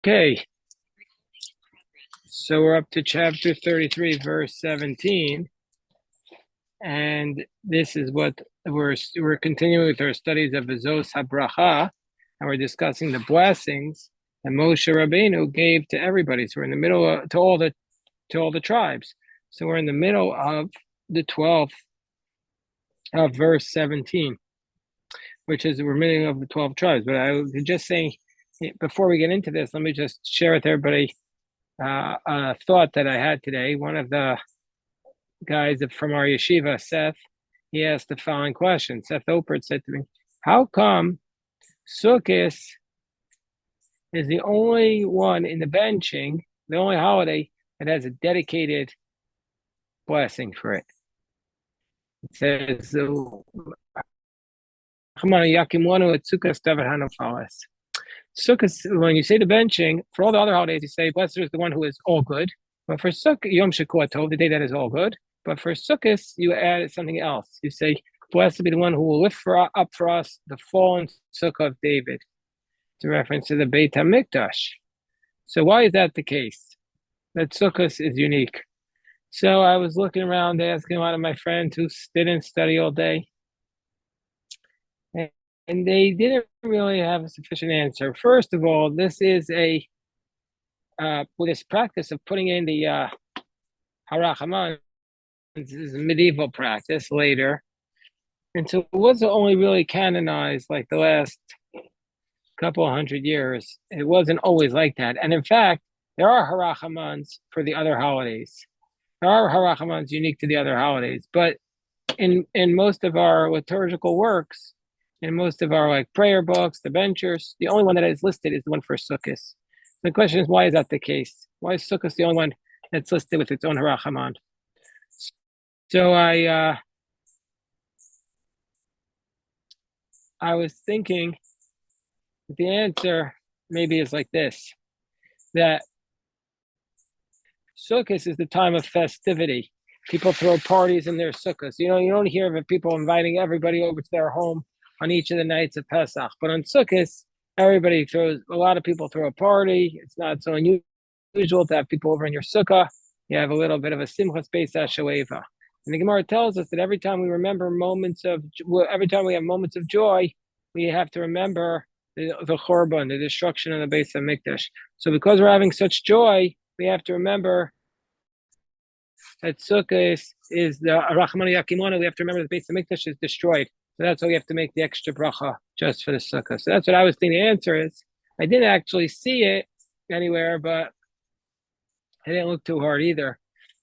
Okay, so we're up to chapter 33, verse 17, and this is what we're continuing with our studies of Vezot Haberacha, and we're discussing the blessings that Moshe Rabbeinu gave to everybody. So we're in the middle to all the tribes. So we're in the middle of the 12th of verse 17, which is the remaining of the 12 tribes. But I was just saying, before we get into this, let me just share with everybody a thought that I had today. One of the guys from our yeshiva, Seth, he asked the following question. Seth Opert said to me, how come Sukkot is the only one in the benching, the only holiday that has a dedicated blessing for it? It says, Sukkot, when you say the benching, for all the other holidays, you say, blessed is the one who is all good. But for Sukkot, Yom Shekuah Tov, the day that is all good. But for Sukkot, you add something else. You say, blessed be the one who will lift up for us the fallen Sukkah of David. It's a reference to the Beit HaMikdash. So why is that the case? That Sukkot is unique. So I was looking around, asking a lot of my friends who didn't study all day, and they didn't really have a sufficient answer. First of all, this is this practice of putting in the Harachaman. This is a medieval practice later, and so it wasn't only really canonized like the last couple of hundred years. It wasn't always like that, and in fact, there are Harachamans for the other holidays. There are Harachamans unique to the other holidays, but in most of our liturgical works, in most of our like prayer books, the benchers, the only one that is listed is the one for Sukkot. The question is, why is that the case? Why is Sukkot the only one that's listed with its own Harachaman? So I was thinking the answer maybe is like this, that Sukkot is the time of festivity. People throw parties in their sukkahs. You don't hear of people inviting everybody over to their home on each of the nights of Pesach. But on Sukkot, a lot of people throw a party. It's not so unusual to have people over in your sukkah. You have a little bit of a simchas beis hashoeva. And the Gemara tells us that every time we have moments of joy, we have to remember the Churban, the destruction of the Beis HaMikdash. So because we're having such joy, we have to remember that Sukkot is the Rachmana Yakimona. We have to remember the Beis HaMikdash is destroyed. So that's why we have to make the extra bracha just for the Sukkah. So that's what I was thinking the answer is. I didn't actually see it anywhere, but I didn't look too hard either.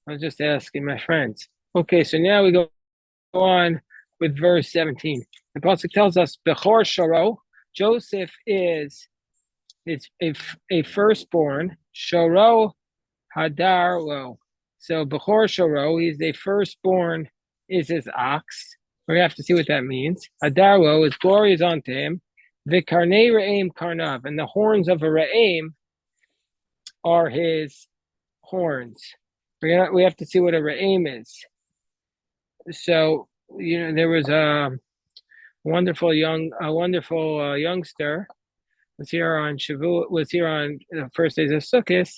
I was just asking my friends. Okay, so now we go on with verse 17. The pasuk tells us, Bechor Shoro, Joseph is a firstborn, Shoro Hadar Lo. So Bechor Shoro, he's a firstborn, is his ox. We have to see what that means. Hadar Lo, his glory is unto him. V'karnei Re'im Karnav, and the horns of a Re'im are his horns. We have to see what a Re'im is. So, there was a wonderful youngster was here on the first days of Sukkot,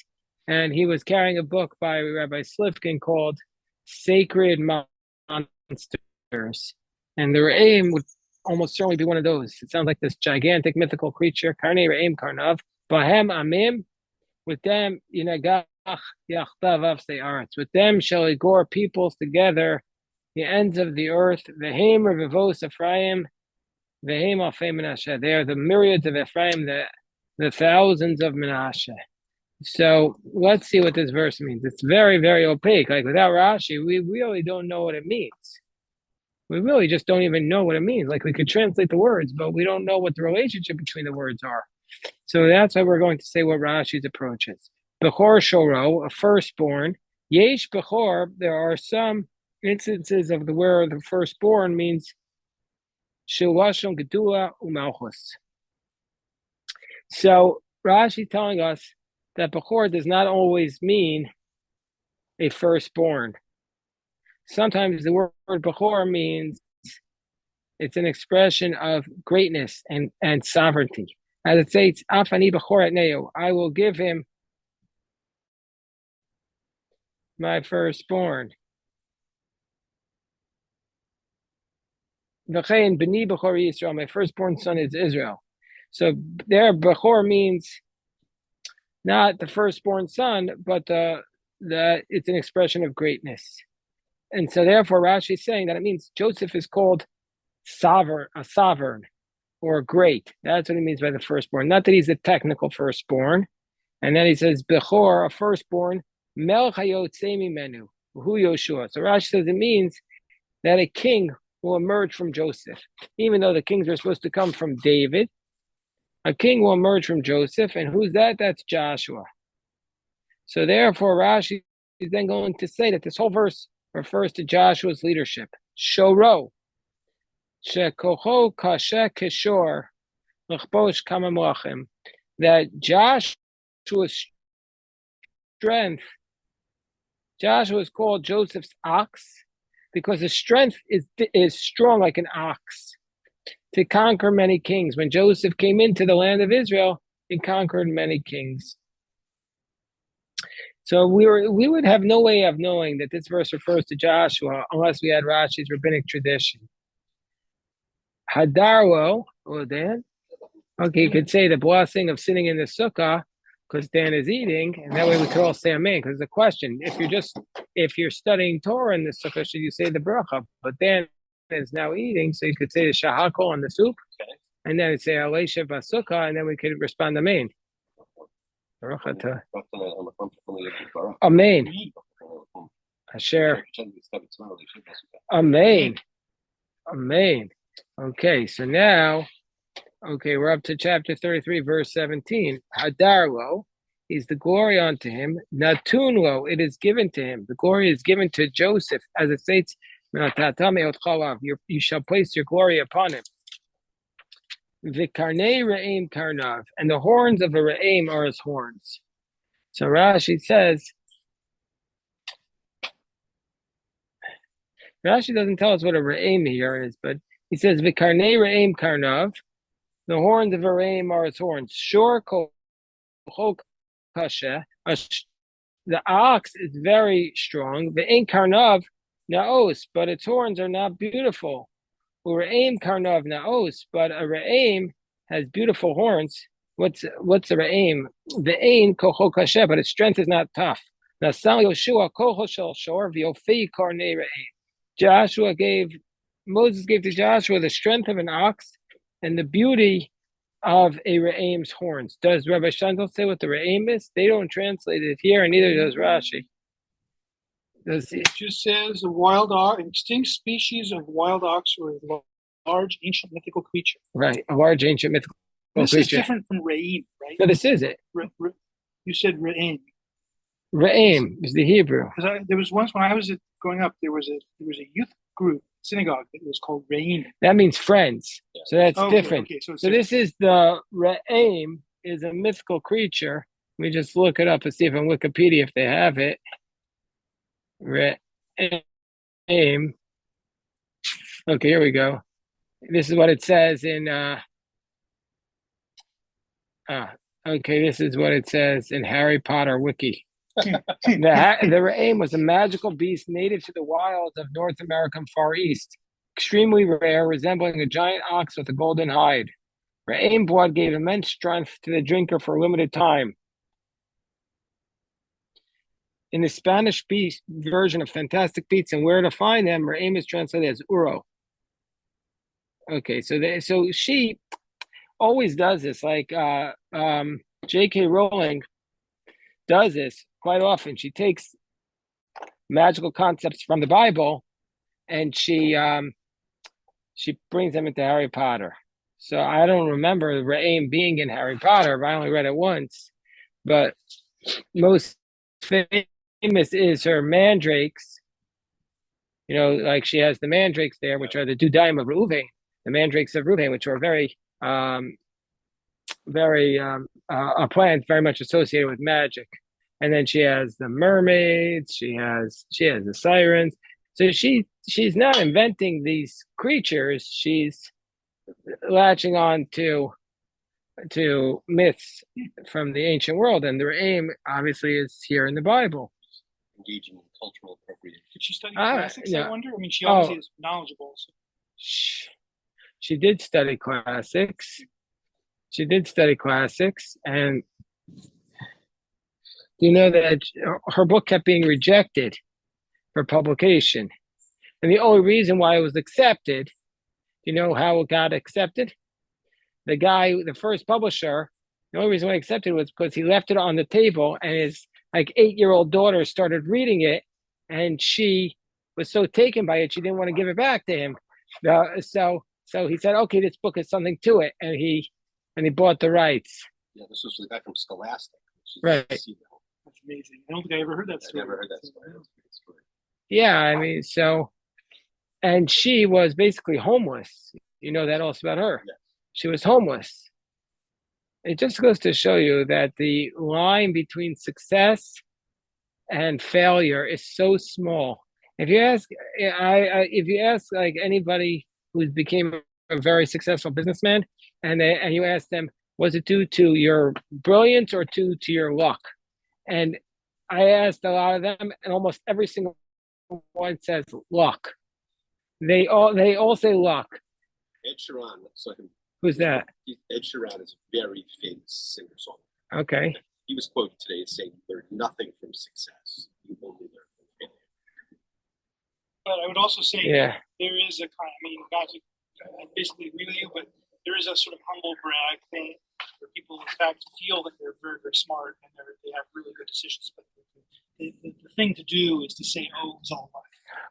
and he was carrying a book by Rabbi Slifkin called Sacred Monsters. And the Re'im would almost certainly be one of those. It sounds like this gigantic mythical creature, Karnei Re'im Karnav, Bahem Amim, with them, Yinagach Yachtav Avsei Arts. With them shall he gore peoples together, the ends of the earth, Vehem Revivos Ephraim, Vehem Alfei Menashe. They are the myriads of Ephraim, the thousands of Menashe. So let's see what this verse means. It's very, very opaque. Like without Rashi, we really don't know what it means. We really just don't even know what it means. Like we could translate the words, but we don't know what the relationship between the words are. So that's why we're going to say what Rashi's approach is. Bechor Shoro, a firstborn. Yesh Bechor, there are some instances of where the firstborn means Shilashon Gedula Umalchus. So Rashi is telling us that Bechor does not always mean a firstborn. Sometimes the word Bechor means it's an expression of greatness and sovereignty. As it states, Afani Bechoret Neo, I will give him my firstborn. V'chein b'ni Bechor Yisrael, my firstborn son is Israel. So there, Bechor means not the firstborn son, but it's an expression of greatness. And so therefore Rashi is saying that it means Joseph is called sovereign or great. That's what he means by the firstborn. Not that he's a technical firstborn. And then he says, Bechor, a firstborn, Melech hayotzei mimenu, hu Yoshua. So Rashi says it means that a king will emerge from Joseph. Even though the kings are supposed to come from David, a king will emerge from Joseph. And who's that? That's Joshua. So therefore, Rashi is then going to say that this whole verse refers to Joshua's leadership. Shoro, shekocho kashe kishor, l'chbosh kama melachim, that Joshua's strength, Joshua is called Joseph's ox because his strength is strong like an ox to conquer many kings. When Joseph came into the land of Israel, he conquered many kings. So we would have no way of knowing that this verse refers to Joshua unless we had Rashi's rabbinic tradition. Hadarlo, Dan. Okay, you could say the blessing of sitting in the sukkah because Dan is eating, and that way we could all say amen. Because the question, if you're studying Torah in the sukkah, should you say the bracha? But Dan is now eating, so you could say the shahakol on the soup, and then say Alesha Basukkah, and then we could respond amen. Amen. Asher. Amen. Amen. Okay, so now, we're up to chapter 33, verse 17. Hadarlo is the glory unto him. Natunlo, it is given to him. The glory is given to Joseph, as it states, you shall place your glory upon him. V'karnei re'im karnav, and the horns of a re'im are his horns. So Rashi says, Rashi doesn't tell us what a re'im here is, but he says, V'karnei re'im karnav, the horns of a re'im are his horns. Shor kol kashe, the ox is very strong. Ve'in karnav naos, but its horns are not beautiful. Re'im karnav naos, but a re'im has beautiful horns. What's a re'im? Ve'ein kocho kashe, but its strength is not tough. Nasal Yoshua kocho shel shor v'yofi karnei re'im. Moses gave to Joshua the strength of an ox and the beauty of a re'im's horns. Does Rabbi Shantel say what the re'im is? They don't translate it here, and neither does Rashi. It just says an extinct species of wild ox or a large ancient mythical creature. Right, a large ancient mythical creature. This is different from re'im, right? No, this is it. You said re'im. Re'im is the Hebrew. Because there was once when I was growing up, there was a youth group synagogue that was called re'im. That means friends, so that's different. Okay, so this is the re'im is a mythical creature. Let me just look it up and see if on Wikipedia if they have it. Re'im. Okay, here we go. This is what it says in this is what it says in Harry Potter wiki. The re'im was a magical beast native to the wilds of North America and Far East, extremely rare, resembling a giant ox with a golden hide. Re'im blood gave immense strength to the drinker for a limited time. In the Spanish version of Fantastic Beasts and Where to Find Them, re'im is translated as uro. Okay, so she always does this, like J.K. Rowling does this quite often. She takes magical concepts from the Bible and she brings them into Harry Potter. So I don't remember re'im being in Harry Potter, but I only read it once. But most famous is her mandrakes. Like she has the mandrakes there, which are the Dudaim of Reuven, the mandrakes of Reuven, which are very a plant very much associated with magic. And then she has the mermaids, she has the sirens. So she's not inventing these creatures, she's latching on to to myths from the ancient world, and their aim obviously is here in the Bible. Engaging in cultural appropriation. Did she study classics, yeah. I wonder? I mean, she obviously is knowledgeable. So. She did study classics. She did study classics, and you know that her book kept being rejected for publication. And the only reason why it was accepted, you know how it got accepted? The guy, the first publisher, the only reason why he accepted was because he left it on the table and his like 8-year-old daughter started reading it, and she was so taken by it she didn't want to give it back to him. So he said, okay, this book has something to it, and he bought the rights. Yeah, this was the guy from Scholastic. Right. That's amazing. I don't think I ever heard that story. I never heard that story. That's a great story. Yeah, I mean, so, and she was basically homeless. You know that also about her. Yes. She was homeless. It just goes to show you that the line between success and failure is so small. If you ask, if you ask like anybody who's became a very successful businessman, and you ask them, was it due to your brilliance or due to your luck? And I asked a lot of them, and almost every single one says luck. They all say luck. Ed Sheeran, so who's that? Ed Sheeran is a very famous singer-songwriter. Okay. He was quoted today as saying, "Learn nothing from success. You only learn from failure." But I would also say Yeah. there is a kind. I mean, guys, I basically agree with you, but there is a sort of humble brag thing where people, in fact, feel that they're very, very smart and they have really good decisions. But the thing to do is to say, "Oh, it was all luck."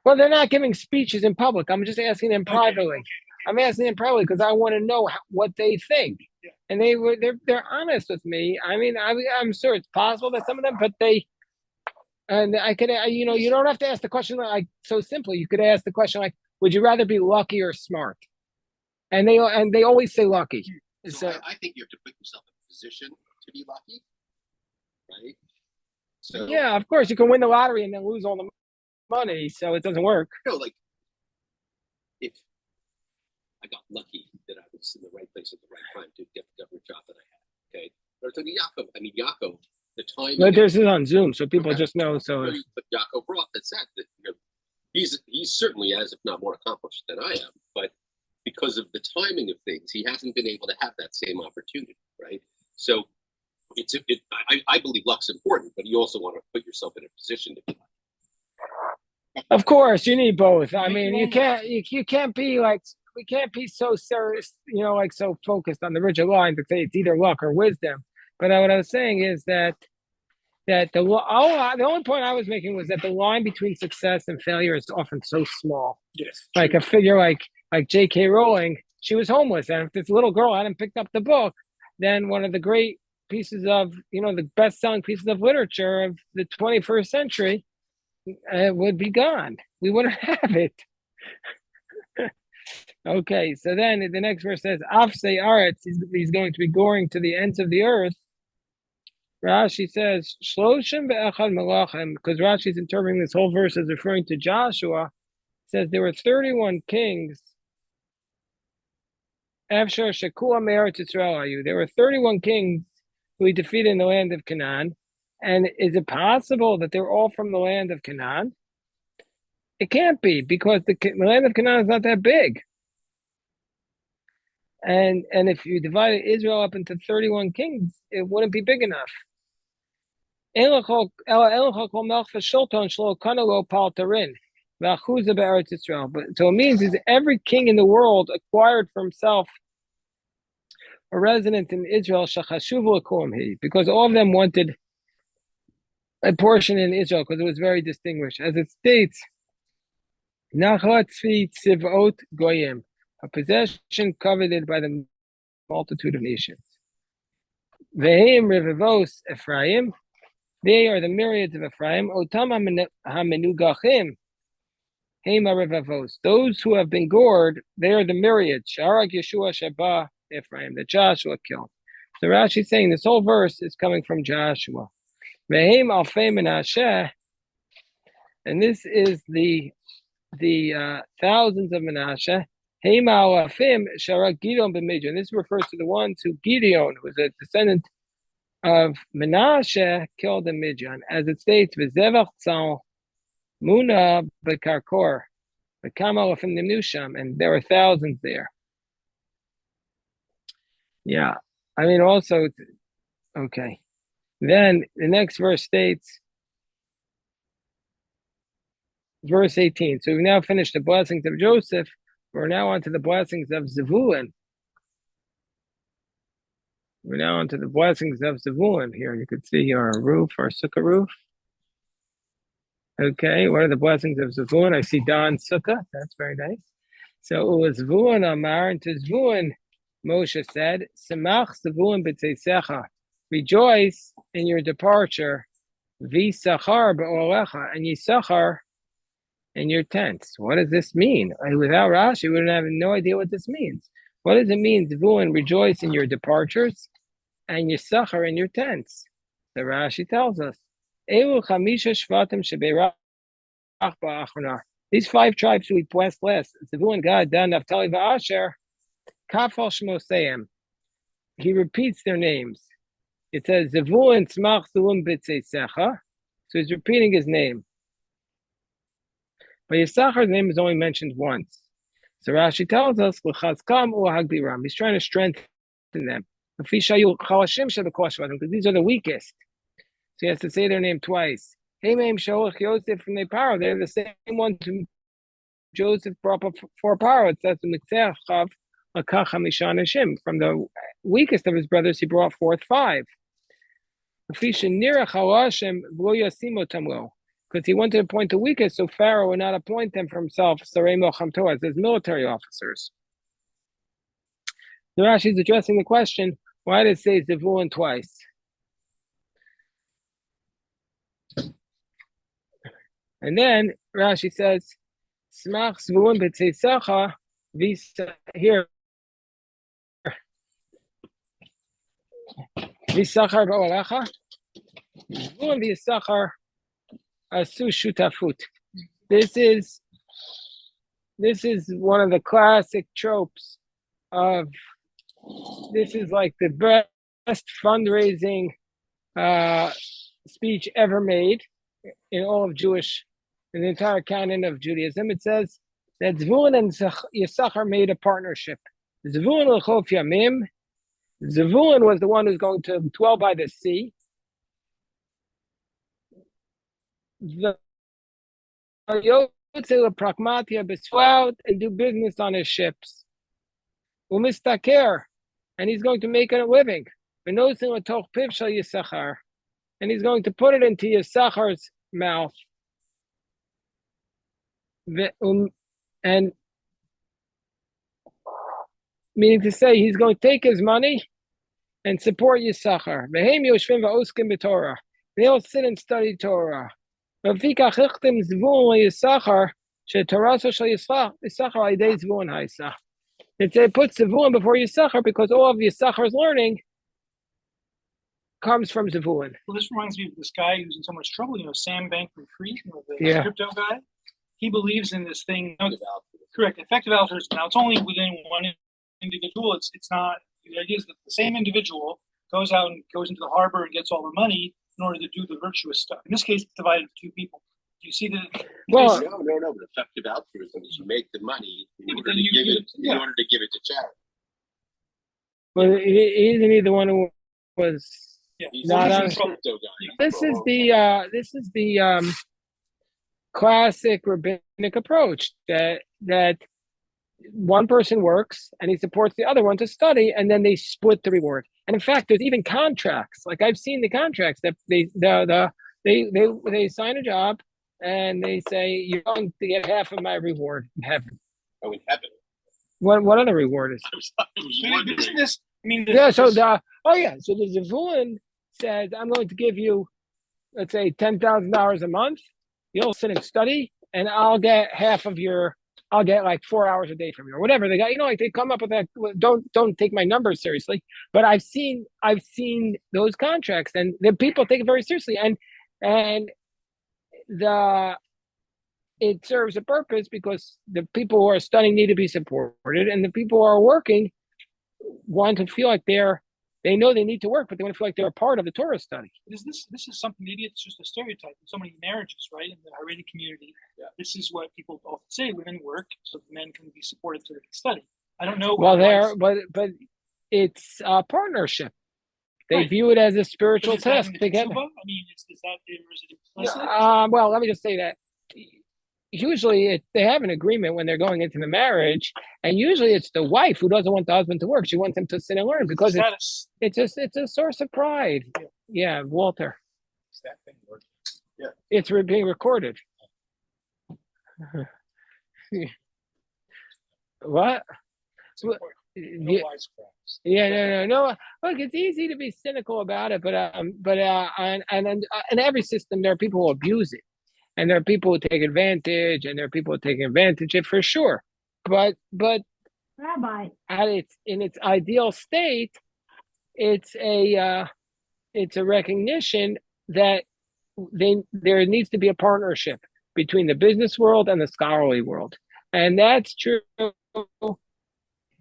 Well, they're not giving speeches in public. I'm just asking them privately. Okay. I'm asking them privately because I want to know what they think. Yeah. And they're honest with me. I mean, I'm sure it's possible that some of them, but I could, you don't have to ask the question like so simply. You could ask the question like, would you rather be lucky or smart? And they always say lucky. So I think you have to put yourself in a position to be lucky, right? So yeah, of course you can win the lottery and then lose all the money, so it doesn't work. like if I got lucky that I was in the right place at the right time to get the government job that I had, okay? But it's like Yaakov. I mean, Yaakov, the time. But this is on Zoom, so people just know. So, but Yaakov brought that said that he's certainly as if not more accomplished than I am, but because of the timing of things, he hasn't been able to have that same opportunity, right? So I believe luck's important, but you also want to put yourself in a position to be lucky. Of course, you need both. I mean, you can't be like, we can't be so serious, like so focused on the rigid line to say it's either luck or wisdom. But what I was saying is that the only point I was making was that the line between success and failure is often so small. Yes. Like a figure like J.K. Rowling, she was homeless, and if this little girl hadn't picked up the book, then one of the great pieces of, the best-selling pieces of literature of the 21st century would be gone. We wouldn't have it. Okay, so then the next verse says, Afsei Aretz, he's going to be going to the ends of the earth. Rashi says, Shloshim ve'echad melachim, because Rashi's interpreting this whole verse as referring to Joshua, says there were 31 kings. Afshar Shekua Me'eretz Yisrael ayu. There were 31 kings who he defeated in the land of Canaan. And is it possible that they're all from the land of Canaan? It can't be, because the land of Canaan is not that big. And if you divided Israel up into 31 kings, it wouldn't be big enough. So it means is every king in the world acquired for himself a residence in Israel, because all of them wanted a portion in Israel because it was very distinguished. As it states, a possession coveted by the multitude of nations. Ve'im revivos Ephraim, they are the myriads of Ephraim. Otam hamenugachim, hema revavos. Those who have been gored, they are the myriads. Sharag Yeshua Sheba Ephraim, that Joshua killed. So Rashi is saying this whole verse is coming from Joshua. Ve'im alfei Menashe, and this is the thousands of Menashe. Hey Ma'alafim Sharak Gideon b'Midian. This refers to the ones who Gideon, who was a descendant of Menashe, killed in Midian, as it states, "V'zevach tzal Muna b'Karkor, b'Kamalafim Nimnusham," and there were thousands there. Yeah, I mean, also, okay. Then the next verse states, verse 18. So we've now finished the blessings of Joseph. We're now on to the blessings of Zevulun. We're now on to the blessings of Zevulun. Here you could see our roof, our sukkah roof. Okay, what are the blessings of Zevulun? I see Don Sukkah. That's very nice. So it was Zevulun Amar, and to Zevulun, Moshe said, Semach Zevulun b'tzeisecha. Rejoice in your departure. V'sachar b'olecha, and Yisachar in your tents. What does this mean? Without Rashi, we would have no idea what this means. What does it mean, Zevulun, rejoice in your departures and Yisachar in your tents? The Rashi tells us, these 5 tribes we blessed last, Zevulun, Gad, Dan, Naphtali, V'Asher, Kafal Shmoseim. He repeats their names. It says, Zevulun, Tzmach, Zevulun, B'tzeisecha. So he's repeating his name. But Yisachar's name is only mentioned once. So Rashi tells us, he's trying to strengthen them. Because these are the weakest. So he has to say their name twice. They're the same ones who Joseph brought up for Paro. It says from the weakest of his brothers, he brought forth 5. Because he wanted to appoint the weakest, so Pharaoh would not appoint them for himself, Sarei Mocham Torah, as military officers. The Rashi is addressing the question, why did it say Zevulun twice? And then Rashi says, Smach Zevulun b'tzeisecha, here, V'sachar b'olecha, Zevulun v'Yisachar asu shutafut. This is one of the classic tropes of, this is like the best fundraising speech ever made in all of in the entire canon of Judaism. It says that Zvulun and Yisachar made a partnership. Zvulun l'chof yamim. Zvulun was the one who's going to dwell by the sea. The pragmatia besweld and do business on his ships. Umistaker, and he's going to make a living. And he's going to put it into Yisachar's mouth. And meaning to say, he's going to take his money and support Yisachar. They'll sit and study Torah. It puts Zevulun before Yisachar because all of Yisachar's learning comes from Zevulun. Well, this reminds me of this guy who's in so much trouble, Sam Bankman-Fried, the crypto guy. He believes in this thing. Correct, effective altruism. Now, it's only within one individual. It's not, the idea is that the same individual goes out and goes into the harbor and gets all the money in order to do the virtuous stuff. In this case, it's divided into 2 people. Do you see the? Well, no. But effective altruism is you make the money in order to give it to charity. Well, isn't he the one who was? Yeah, he's not a on. crypto guy. This is the classic rabbinic approach that one person works and he supports the other one to study, and then they split the reward. And in fact, there's even contracts. Like I've seen the contracts that they sign a job and they say you're going to get half of my reward in heaven. Oh, in heaven. What other reward is? Business. I mean, So the Zevulun says, I'm going to give you, let's say, $10,000 a month. You'll sit and study, and I'll get I'll get like 4 hours a day from you, or whatever. They got, like they come up with that. Don't take my numbers seriously, but I've seen those contracts, and the people take it very seriously. And the it serves a purpose because the people who are studying need to be supported, and the people who are working want to feel like they know they need to work, but they want to feel like they're a part of the Torah study. This is something, maybe it's just a stereotype in so many marriages, right? In the Haredi community, this is what people often say: women work so the men can be supported so they can study. I don't know. Well, but it's a partnership. They view it as a spiritual test together. I mean, is that, or is it implicit? Well, let me just say that usually they have an agreement when they're going into the marriage, and usually it's the wife who doesn't want the husband to work. She wants him to sit and learn because it's a source of pride. Yeah, Walter. Is that thing working? Yeah. It's being recorded. What? No. Look, it's easy to be cynical about it, but in every system there are people who abuse it, and there are people who take advantage, and there are people who take advantage of it for sure. But Rabbi, in its ideal state, it's a recognition that there needs to be a partnership between the business world and the scholarly world, and that's true.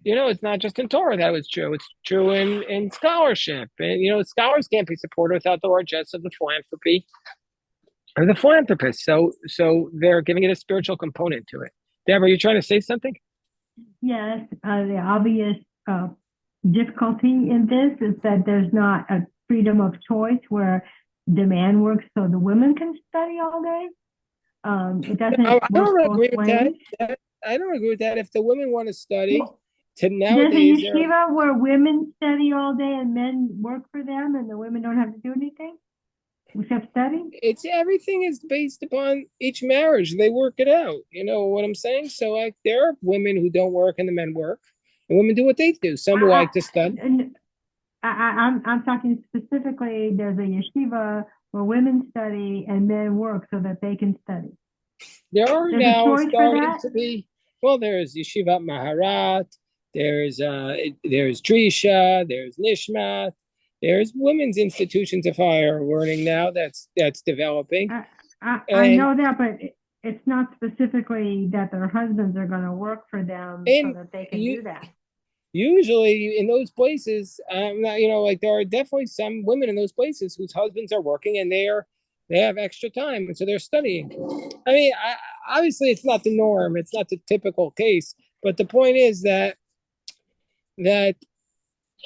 It's not just in Torah that was true. It's true in scholarship. And, scholars can't be supported without the largesse of the philanthropy or the philanthropist. So they're giving it a spiritual component to it. Deborah, are you trying to say something? yes, the obvious difficulty in this is that there's not a freedom of choice where the man works so the women can study all day. It doesn't I don't work agree both with ways. that. I don't agree with that. If the women want to study, There's a nowadays, yeshiva where women study all day and men work for them, and the women don't have to do anything except study. everything is based upon each marriage. They work it out. You know what I'm saying? So there are women who don't work and the men work, and women do what they do. Some like to study. I'm talking specifically. There's a yeshiva where women study and men work so that they can study. There are There's now a choice for starting that? to be. Well, there's Yeshivat Maharat. There's Drisha. There's Nishmat. There's women's institutions of higher learning now. That's developing. I know that, but it's not specifically that their husbands are going to work for them so that they can do that. Usually in those places, there are definitely some women in those places whose husbands are working and they have extra time, and so they're studying. I mean, obviously it's not the norm, it's not the typical case, but the point is that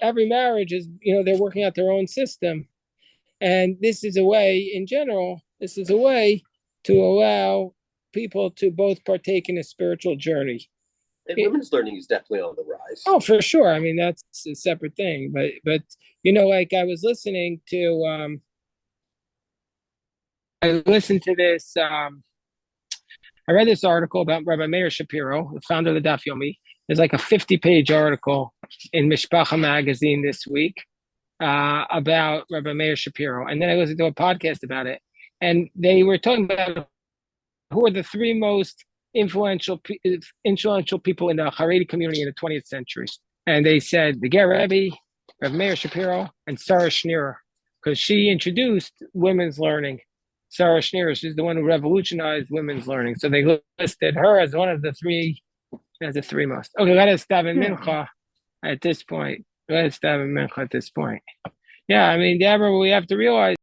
every marriage is, they're working out their own system, and this is a way, in general, to allow people to both partake in a spiritual journey. And women's learning is definitely on the rise. Oh, for sure. I mean, that's a separate thing. But like I was listening to I listened to this I read this article about Rabbi Meir Shapiro, the founder of the Daf Yomi. There's like a 50-page article in Mishpacha magazine this week about Rabbi Meir Shapiro. And then I listened to a podcast about it. And they were talking about who are the three most influential people in the Haredi community in the 20th century. And they said the Ger Rebbe, Rabbi Meir Shapiro, and Sarah Schneer, because she introduced women's learning. Sarah Schneer, she's the one who revolutionized women's learning. So they listed her as one of the three, as the three most. Okay, let us stop in Mincha at this point. Yeah, I mean, Deborah, we have to realize